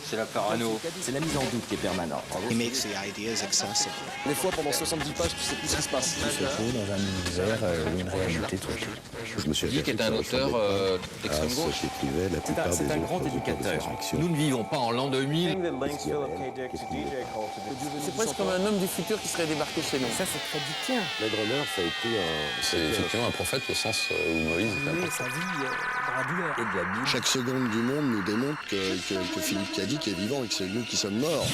C'est la parano. C'est la mise en doute qui est permanente. He makes the ideas accessible. Des fois, pendant 70 pages, tu sais plus ce qui se passe. Tu se trouve dans un univers ou une réalité truquée. Je me suis Dick est un auteur d'extrême gauche. C'est un grand éducateur. Nous ne vivons pas en l'an 2000. C'est presque comme un homme du futur qui serait débarqué chez nous. Ça, c'est très Dickien. Blade Runner, ça a été C'est effectivement un prophète au sens où Moïse était un Mais prophète. sa vie dans la douleur. Et de la Bible. Chaque seconde du monde nous démontre que Philippe Cadic est vivant et que c'est nous qui sommes morts.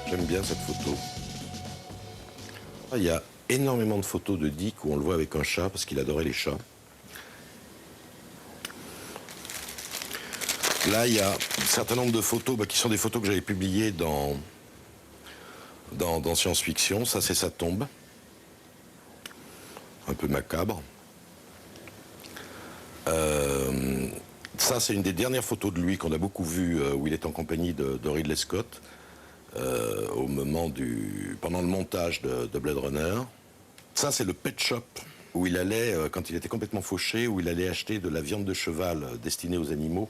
J'aime bien cette photo. Il y a énormément de photos de Dick où on le voit avec un chat parce qu'il adorait les chats. Là, il y a un certain nombre de photos qui sont des photos que j'avais publiées dans Science-Fiction. Ça, c'est sa tombe. Un peu macabre. Ça, c'est une des dernières photos de lui qu'on a beaucoup vues où il est en compagnie de Ridley Scott. Pendant le montage de Blade Runner. Ça, c'est le pet shop où il allait, quand il était complètement fauché, où il allait acheter de la viande de cheval destinée aux animaux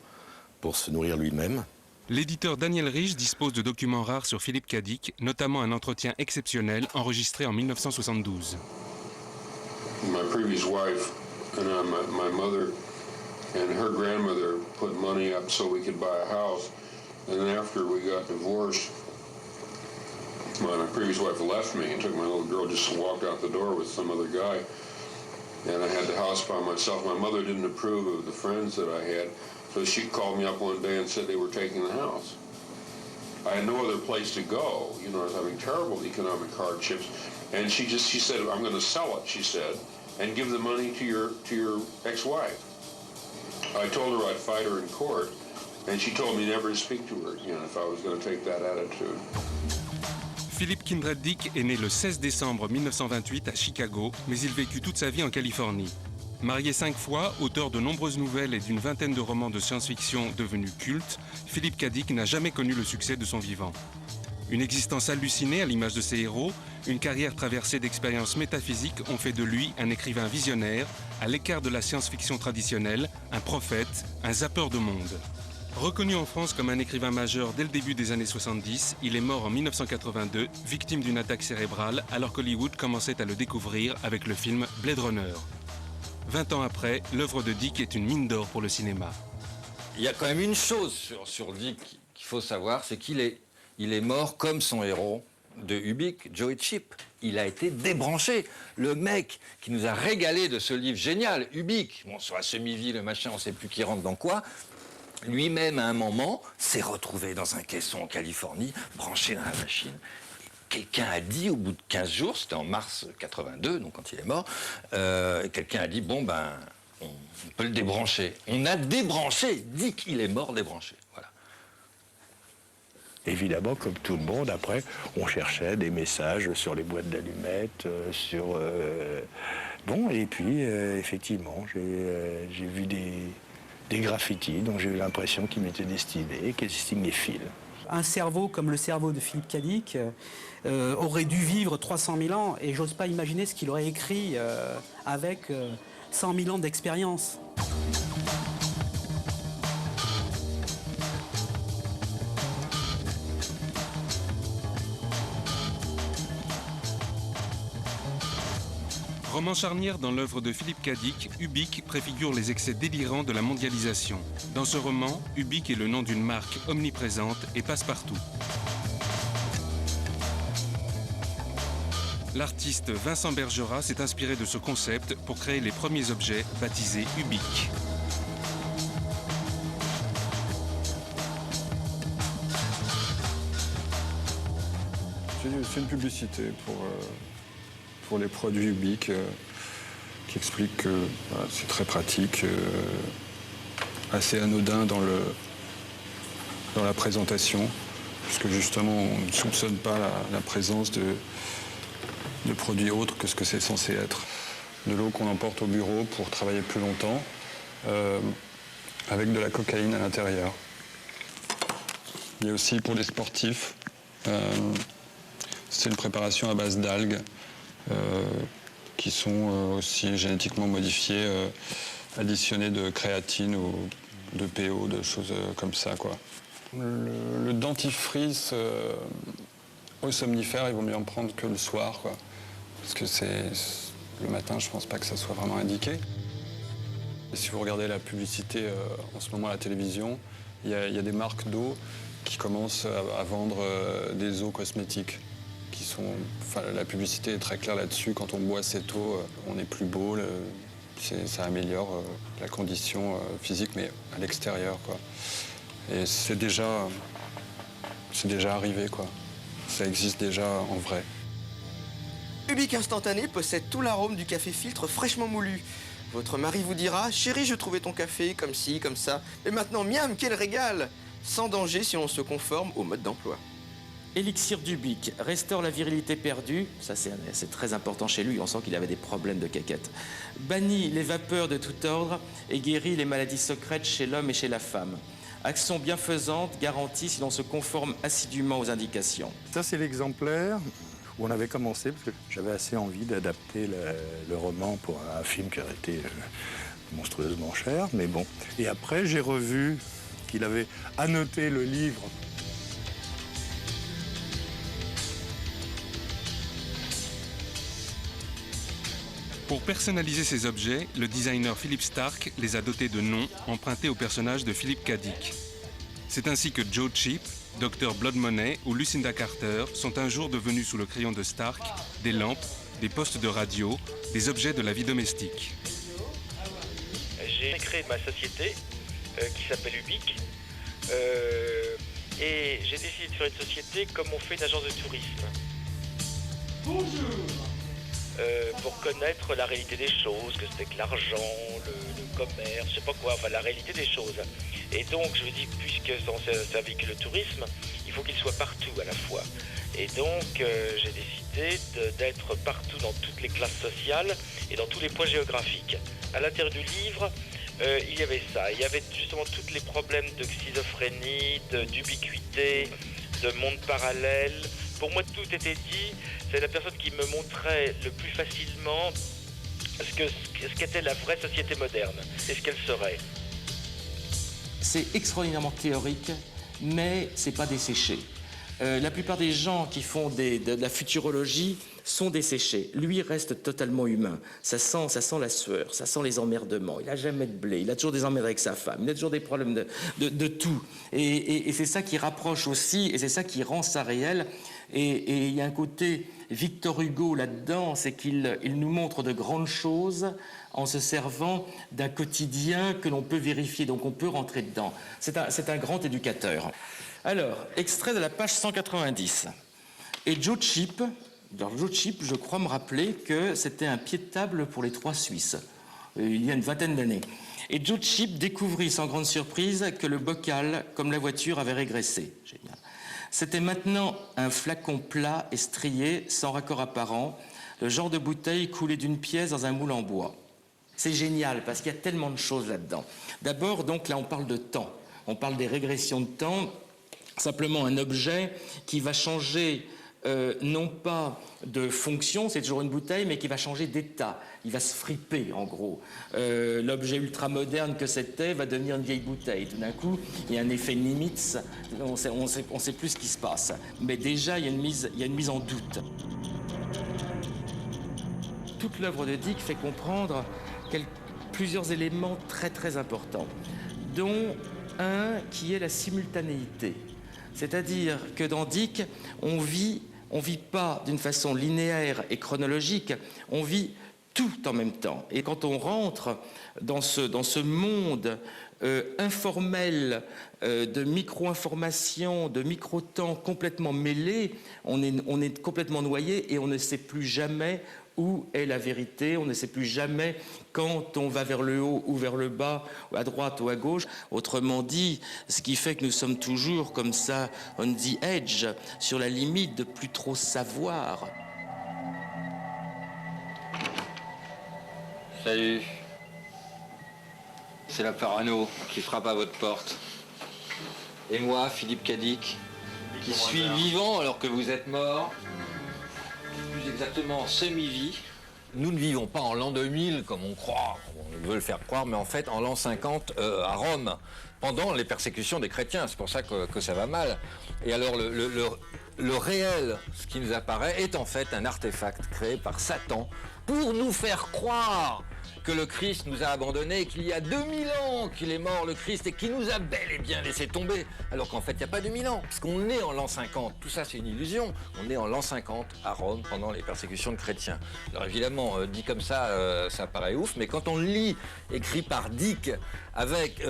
pour se nourrir lui-même. L'éditeur Daniel Rich dispose de documents rares sur Philippe Cadic, notamment un entretien exceptionnel enregistré en 1972. My previous wife and my mother and her grandmother put money up so we could buy a house. And then after we got divorced, my previous wife left me and took my little girl, just walked out the door with some other guy. And I had the house by myself. My mother didn't approve of the friends that I had, so she called me up one day and said they were taking the house. I had no other place to go. You know, I was having terrible economic hardships. And she said, I'm going to sell it, she said, and give the money to your ex-wife. I told her I'd fight her in court, and she told me never to speak to her again if I was going to take that attitude. Philip Kindred Dick est né le 16 décembre 1928 à Chicago, mais il vécut toute sa vie en Californie. Marié 5 fois, auteur de nombreuses nouvelles et d'une vingtaine de romans de science-fiction devenus cultes, Philippe Cadic n'a jamais connu le succès de son vivant. Une existence hallucinée à l'image de ses héros, une carrière traversée d'expériences métaphysiques ont fait de lui un écrivain visionnaire, à l'écart de la science-fiction traditionnelle, un prophète, un zappeur de monde. Reconnu en France comme un écrivain majeur dès le début des années 70, il est mort en 1982, victime d'une attaque cérébrale, alors qu'Hollywood commençait à le découvrir avec le film Blade Runner. 20 ans après, l'œuvre de Dick est une mine d'or pour le cinéma. Il y a quand même une chose sur Dick qu'il faut savoir, c'est qu'il est mort comme son héros de Ubik, Joey Chip. Il a été débranché. Le mec qui nous a régalé de ce livre génial, Ubik, bon, sur la semi-vie, le machin, on ne sait plus qui rentre dans quoi, lui-même, à un moment, s'est retrouvé dans un caisson en Californie, branché dans la machine. Quelqu'un a dit, au bout de 15 jours, c'était en mars 82, donc quand il est mort, quelqu'un a dit, bon, ben, on peut le débrancher. On a débranché, dit qu'il est mort débranché. Voilà. Évidemment, comme tout le monde, après, on cherchait des messages sur les boîtes d'allumettes, Bon, et puis, effectivement, j'ai vu des graffitis dont j'ai eu l'impression qu'ils m'étaient destinés, qu'ils signifiaient. Un cerveau comme le cerveau de Philippe Cadic aurait dû vivre 300 000 ans et j'ose pas imaginer ce qu'il aurait écrit avec 100 000 ans d'expérience. Roman charnière dans l'œuvre de Philippe Cadic, Ubik préfigure les excès délirants de la mondialisation. Dans ce roman, Ubik est le nom d'une marque omniprésente et passe-partout. L'artiste Vincent Bergerat s'est inspiré de ce concept pour créer les premiers objets baptisés Ubik. C'est une publicité pour les produits Ubik qui explique que c'est très pratique, assez anodin dans la présentation, puisque justement on ne soupçonne pas la présence de produits autres que ce que c'est censé être. De l'eau qu'on emporte au bureau pour travailler plus longtemps, avec de la cocaïne à l'intérieur. Il y a aussi pour les sportifs, c'est une préparation à base d'algues qui sont aussi génétiquement modifiées, additionnées de créatine ou de PO, de choses comme ça, quoi. Le dentifrice au somnifère, il vaut mieux en prendre que le soir, quoi. Parce que le matin, je pense pas que ça soit vraiment indiqué. Et si vous regardez la publicité en ce moment à la télévision, il y a des marques d'eau qui commencent à vendre des eaux cosmétiques. La publicité est très claire là-dessus. Quand on boit cette eau, on est plus beau, ça améliore la condition physique, mais à l'extérieur, quoi. Et c'est déjà arrivé, quoi. Ça existe déjà en vrai. Ubik Instantané possède tout l'arôme du café filtre fraîchement moulu. Votre mari vous dira « Chérie, je trouvais ton café comme ci, comme ça. Et maintenant, miam, quel régal !» Sans danger si on se conforme au mode d'emploi. Élixir d'Ubik restaure la virilité perdue, ça c'est très important chez lui, on sent qu'il avait des problèmes de caquette. Bannit les vapeurs de tout ordre et guérit les maladies secrètes chez l'homme et chez la femme. Action bienfaisante garantie si l'on se conforme assidûment aux indications. Ça, c'est l'exemplaire où on avait commencé, parce que j'avais assez envie d'adapter le roman pour un film qui aurait été monstrueusement cher, mais bon. Et après, j'ai revu qu'il avait annoté le livre. Pour personnaliser ces objets, le designer Philippe Stark les a dotés de noms empruntés au personnage de Philippe Cadic. C'est ainsi que Joe Chip, Dr Blood Money ou Lucinda Carter sont un jour devenus sous le crayon de Stark des lampes, des postes de radio, des objets de la vie domestique. J'ai créé ma société qui s'appelle Ubik et j'ai décidé de faire une société comme on fait une agence de tourisme. Bonjour. Pour connaître la réalité des choses, que c'était que l'argent, le commerce, je sais pas quoi, enfin la réalité des choses. Et donc je me dis, puisque ça véhicule le tourisme, il faut qu'il soit partout à la fois. Et donc j'ai décidé d'être partout dans toutes les classes sociales et dans tous les points géographiques. À l'intérieur du livre, il y avait ça, il y avait justement tous les problèmes de schizophrénie, d'ubiquité, de monde parallèle. Pour moi, tout était dit. C'est la personne qui me montrait le plus facilement ce qu'était la vraie société moderne et ce qu'elle serait. C'est extraordinairement théorique, mais c'est pas desséché. La plupart des gens qui font de la futurologie sont desséchés. Lui reste totalement humain. Ça sent la sueur, ça sent les emmerdements. Il n'a jamais de blé, il a toujours des emmerdes avec sa femme, il a toujours des problèmes de tout. Et c'est ça qui rapproche aussi, et c'est ça qui rend ça réel. Et il y a un côté Victor Hugo là-dedans, c'est qu'il nous montre de grandes choses en se servant d'un quotidien que l'on peut vérifier, donc on peut rentrer dedans. C'est un grand éducateur. Alors, extrait de la page 190. Et Joe Chip, je crois me rappeler que c'était un pied de table pour les trois Suisses, il y a une vingtaine d'années. Et Joe Chip découvrit sans grande surprise que le bocal, comme la voiture, avait régressé. Génial. C'était maintenant un flacon plat et strié, sans raccord apparent, le genre de bouteille coulée d'une pièce dans un moule en bois. C'est génial, parce qu'il y a tellement de choses là-dedans. D'abord, donc, là, on parle de temps. On parle des régressions de temps. Simplement un objet qui va changer, non pas de fonction, c'est toujours une bouteille, mais qui va changer d'état. Il va se friper, en gros. L'objet ultramoderne que c'était va devenir une vieille bouteille. Tout d'un coup, il y a un effet Nimitz, on sait plus ce qui se passe. Mais déjà, il y a une mise en doute. toute l'œuvre de Dick fait comprendre plusieurs éléments très très importants, dont un qui est la simultanéité. C'est-à-dire que dans Dick, on vit pas d'une façon linéaire et chronologique, on vit tout en même temps. Et quand on rentre dans ce monde informel de micro-informations, de micro-temps complètement mêlés, on est complètement noyé et on ne sait plus jamais où est la vérité, on ne sait plus jamais quand on va vers le haut ou vers le bas, à droite ou à gauche. Autrement dit, ce qui fait que nous sommes toujours comme ça, on the edge, sur la limite de plus trop savoir. Salut. C'est la parano qui frappe à votre porte. Et moi, Philippe Cadic, qui suis vivant alors que vous êtes mort. Plus exactement en semi-vie. Nous ne vivons pas en l'an 2000 comme on croit, on veut le faire croire, mais en fait en l'an 50 à Rome, pendant les persécutions des chrétiens. C'est pour ça que ça va mal. Et alors le réel, ce qui nous apparaît, est en fait un artefact créé par Satan pour nous faire croire que le Christ nous a abandonnés, qu'il y a 2000 ans qu'il est mort, le Christ, et qu'il nous a bel et bien laissé tomber, alors qu'en fait, il n'y a pas 2000 ans, puisqu'on est en l'an 50. Tout ça, c'est une illusion. On est en l'an 50 à Rome, pendant les persécutions de chrétiens. Alors évidemment, dit comme ça, ça paraît ouf, mais quand on lit, écrit par Dick, avec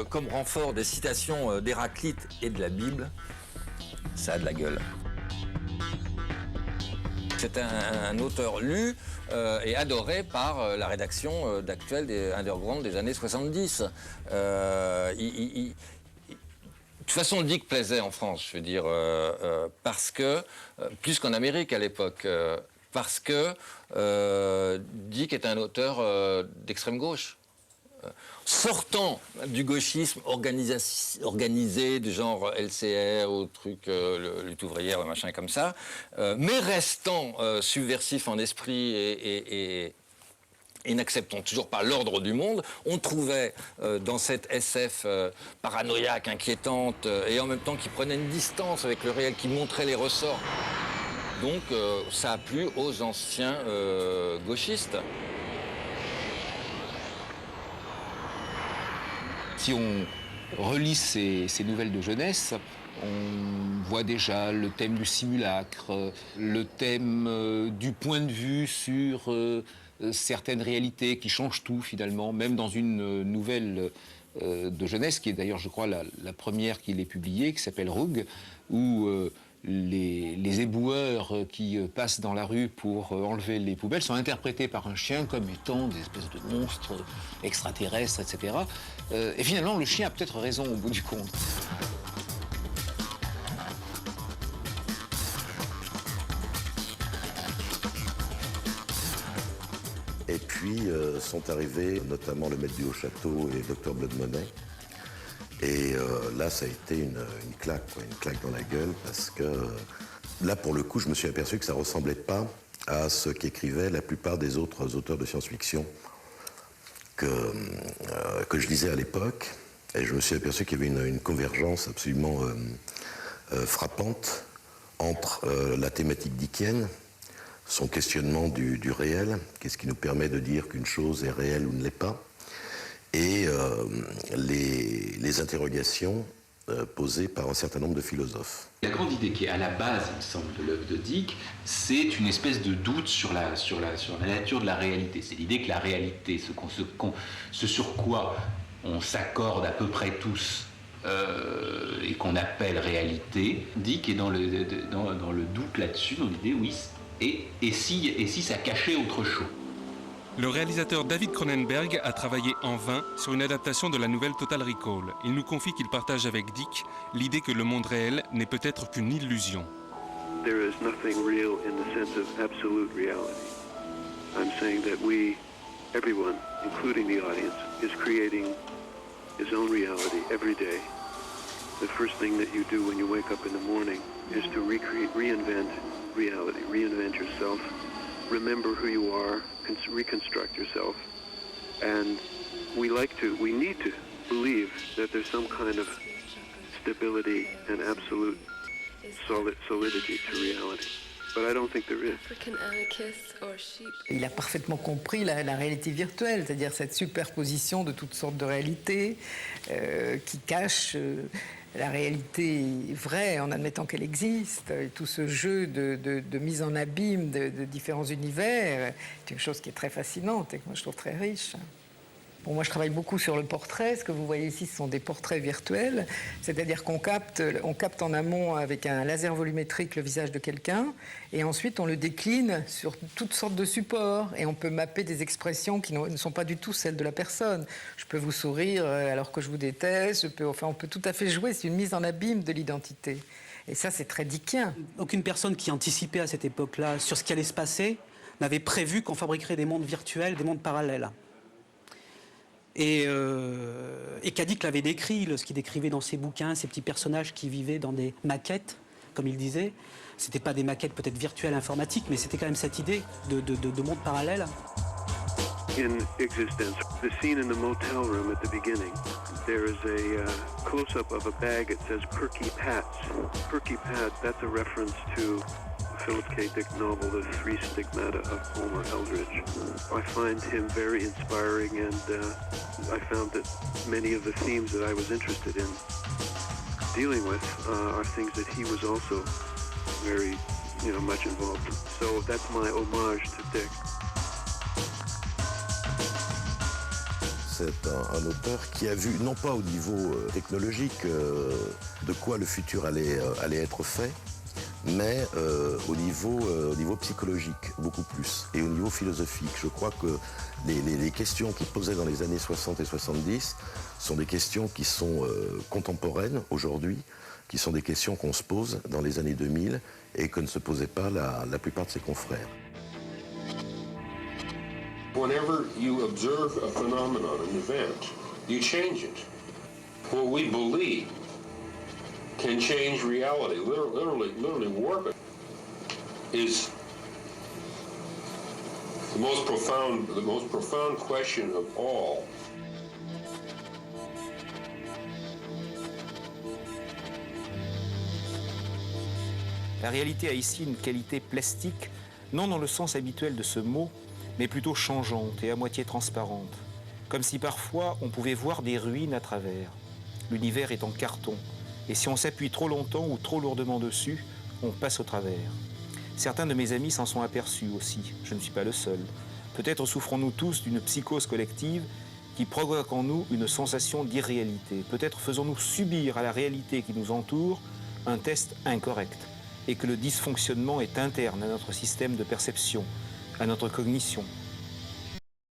comme renfort des citations d'Héraclite et de la Bible, ça a de la gueule. C'est un auteur lu et adoré par la rédaction d'Actuel des Underground des années 70. De toute façon, Dick plaisait en France, je veux dire, parce que, plus qu'en Amérique à l'époque, parce que Dick est un auteur d'extrême gauche. Sortant du gauchisme organisé du genre LCR ou truc lutte ouvrière, le machin comme ça, mais restant subversif en esprit et n'acceptant toujours pas l'ordre du monde, on trouvait dans cette SF paranoïaque, inquiétante, et en même temps qui prenait une distance avec le réel, qui montrait les ressorts. Donc ça a plu aux anciens gauchistes. Si on relit ces nouvelles de jeunesse, on voit déjà le thème du simulacre, le thème du point de vue sur certaines réalités qui changent tout finalement, même dans une nouvelle de jeunesse, qui est d'ailleurs, je crois, la première qu'il ait publiée, qui s'appelle Roug, où les éboueurs qui passent dans la rue pour enlever les poubelles sont interprétés par un chien comme étant des espèces de monstres extraterrestres, etc. Et finalement, le chien a peut-être raison au bout du compte. Et puis sont arrivés notamment le maître du Haut-Château et le Dr Blood Money. Et là, ça a été une claque, quoi, une claque dans la gueule, parce que là, pour le coup, je me suis aperçu que ça ne ressemblait pas à ce qu'écrivaient la plupart des autres auteurs de science-fiction que je lisais à l'époque. Et je me suis aperçu qu'il y avait une convergence absolument frappante entre la thématique dickienne, son questionnement du réel, qu'est-ce qui nous permet de dire qu'une chose est réelle ou ne l'est pas, et les interrogations posées par un certain nombre de philosophes. La grande idée qui est à la base, il me semble, de l'œuvre de Dick, c'est une espèce de doute sur la nature de la réalité. C'est l'idée que la réalité, ce sur quoi on s'accorde à peu près tous et qu'on appelle réalité, Dick est dans le doute là-dessus, dans l'idée, oui, et si ça cachait autre chose. Le réalisateur David Cronenberg a travaillé en vain sur une adaptation de la nouvelle Total Recall. Il nous confie qu'il partage avec Dick l'idée que le monde réel n'est peut-être qu'une illusion. There is nothing real in the sense of absolute reality. I'm saying that everyone, including the audience, is creating his own reality every day. The first thing that you do when you wake up in the morning is to reinvent reality, reinvent yourself. Remember who you are, reconstruct yourself, and we need to believe that there's some kind of stability and absolute solidity to reality. Il a parfaitement compris la réalité virtuelle, c'est-à-dire cette superposition de toutes sortes de réalités qui cachent la réalité vraie en admettant qu'elle existe. Et tout ce jeu de mise en abîme de différents univers est une chose qui est très fascinante et que moi je trouve très riche. Bon, moi, je travaille beaucoup sur le portrait. Ce que vous voyez ici, ce sont des portraits virtuels. C'est-à-dire qu'on capte en amont avec un laser volumétrique le visage de quelqu'un et ensuite on le décline sur toutes sortes de supports et on peut mapper des expressions qui ne sont pas du tout celles de la personne. Je peux vous sourire alors que je vous déteste. On peut tout à fait jouer. C'est une mise en abîme de l'identité. Et ça, c'est très dickien. Aucune personne qui anticipait à cette époque-là sur ce qui allait se passer n'avait prévu qu'on fabriquerait des mondes virtuels, des mondes parallèles. Et Cadic l'avait décrit, ce qu'il décrivait dans ses bouquins, ces petits personnages qui vivaient dans des maquettes, comme il disait. C'était pas des maquettes peut-être virtuelles informatiques, mais c'était quand même cette idée de monde parallèle. In Existence, the scene in the motel room at the beginning, there is a close-up of a bag that says Perky Pats. Perky Pat, that's a reference to Philip K. Dick novel, The Three Stigmata of Homer Eldridge. I find him very inspiring, and I found that many of the themes that I was interested in dealing with are things that he was also very, much involved in. So that's my homage to Dick. C'est un auteur qui a vu, non pas au niveau technologique, de quoi le futur allait être fait, mais au niveau psychologique, beaucoup plus, et au niveau philosophique. Je crois que les questions qu'il posait dans les années 60 et 70 sont des questions qui sont contemporaines aujourd'hui, qui sont des questions qu'on se pose dans les années 2000 et que ne se posaient pas la plupart de ses confrères. Whenever you observe a phenomenon, an event, you change it. What we believe can change reality, literally warp it, is the most profound question of all. La réalité a ici une qualité plastique, non dans le sens habituel de ce mot, mais plutôt changeante et à moitié transparente, comme si parfois on pouvait voir des ruines à travers. L'univers est en carton, et si on s'appuie trop longtemps ou trop lourdement dessus, on passe au travers. Certains de mes amis s'en sont aperçus aussi, je ne suis pas le seul. Peut-être souffrons-nous tous d'une psychose collective qui provoque en nous une sensation d'irréalité. Peut-être faisons-nous subir à la réalité qui nous entoure un test incorrect, et que le dysfonctionnement est interne à notre système de perception, à notre cognition,